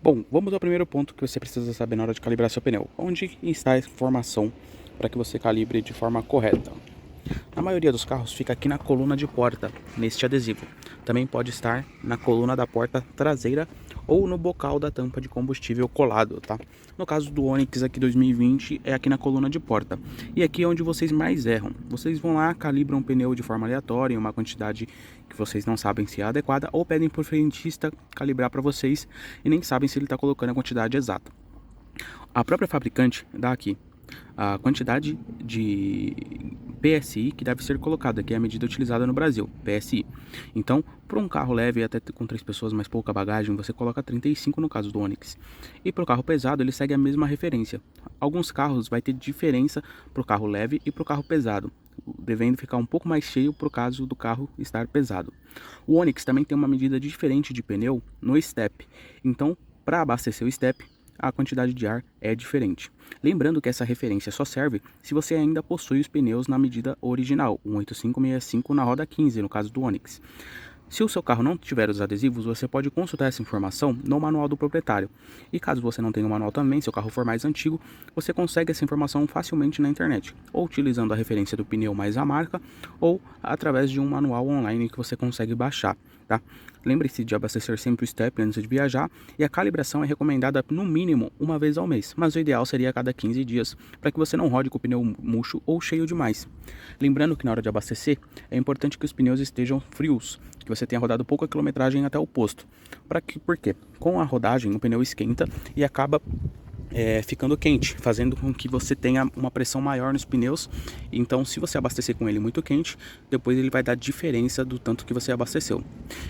Bom, vamos ao primeiro ponto que você precisa saber na hora de calibrar seu pneu. Onde está a informação para que você calibre de forma correta? Na maioria dos carros fica aqui na coluna de porta, neste adesivo. Também pode estar na coluna da porta traseira ou no bocal da tampa de combustível colado, tá? No caso do Onix aqui 2020 é aqui na coluna de porta. E aqui é onde vocês mais erram. Vocês vão lá, calibram o pneu de forma aleatória, em uma quantidade que vocês não sabem se é adequada, ou pedem para o frentista calibrar para vocês e nem sabem se ele está colocando a quantidade exata. A própria fabricante dá aqui a quantidade de PSI que deve ser colocada, que é a medida utilizada no Brasil, PSI. Então, para um carro leve até com 3 pessoas, mais pouca bagagem, você coloca 35 no caso do Onix. E para o carro pesado, ele segue a mesma referência. Alguns carros vai ter diferença para o carro leve e para o carro pesado, devendo ficar um pouco mais cheio para o caso do carro estar pesado. O Onix também tem uma medida diferente de pneu no step. Então, para abastecer o step, a quantidade de ar é diferente. Lembrando que essa referência só serve se você ainda possui os pneus na medida original, 185/65 na roda 15, no caso do Onix. Se o seu carro não tiver os adesivos, você pode consultar essa informação no manual do proprietário. E caso você não tenha o manual também, seu carro for mais antigo, você consegue essa informação facilmente na internet, ou utilizando a referência do pneu mais a marca, ou através de um manual online que você consegue baixar, tá? Lembre-se de abastecer sempre o step antes de viajar, e a calibração é recomendada no mínimo uma vez ao mês, mas o ideal seria a cada 15 dias, para que você não rode com o pneu murcho ou cheio demais. Lembrando que na hora de abastecer, é importante que os pneus estejam frios, que você tenha rodado pouca quilometragem até o posto. Por quê? Com a rodagem, o pneu esquenta e acaba ficando quente, fazendo com que você tenha uma pressão maior nos pneus. Então, se você abastecer com ele muito quente, depois ele vai dar diferença do tanto que você abasteceu.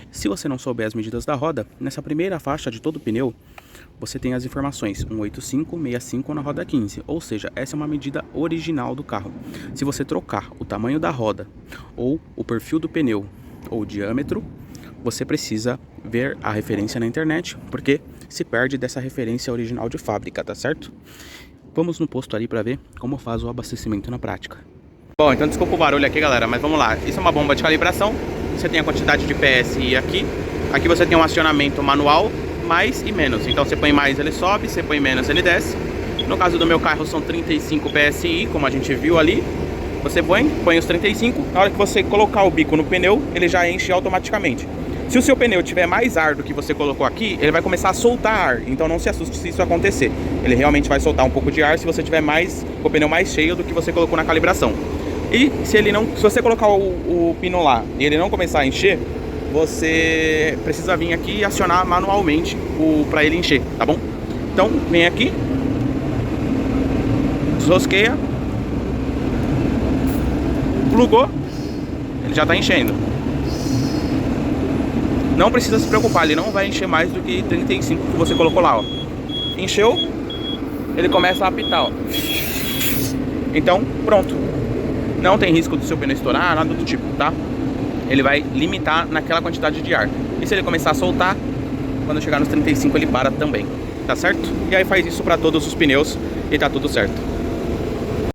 Se você não souber as medidas da roda, nessa primeira faixa de todo o pneu, você tem as informações 185/65 na roda 15, ou seja, essa é uma medida original do carro. Se você trocar o tamanho da roda, ou o perfil do pneu, ou o diâmetro, você precisa ver a referência na internet, porque se perde dessa referência original de fábrica, tá certo? Vamos no posto ali para ver como faz o abastecimento na prática. Bom, então desculpa o barulho aqui, galera, mas vamos lá. Isso é uma bomba de calibração. Você tem a quantidade de PSI aqui. Aqui você tem um acionamento manual, mais e menos. Então você põe mais, ele sobe, você põe menos, ele desce. No caso do meu carro são 35 PSI, como a gente viu ali. Você põe os 35, na hora que você colocar o bico no pneu, ele já enche automaticamente. Se o seu pneu tiver mais ar do que você colocou aqui, ele vai começar a soltar ar. Então não se assuste se isso acontecer. Ele realmente vai soltar um pouco de ar se você tiver com o pneu mais cheio do que você colocou na calibração. E se você colocar o pino lá e ele não começar a encher, você precisa vir aqui e acionar manualmente para ele encher, tá bom? Então vem aqui, desrosqueia, plugou, ele já está enchendo. Não precisa se preocupar, ele não vai encher mais do que 35 que você colocou lá, ó. Encheu, ele começa a apitar, ó. Então, pronto. Não tem risco do seu pneu estourar, nada do tipo, tá? Ele vai limitar naquela quantidade de ar. E se ele começar a soltar, quando chegar nos 35 ele para também, tá certo? E aí faz isso para todos os pneus e tá tudo certo.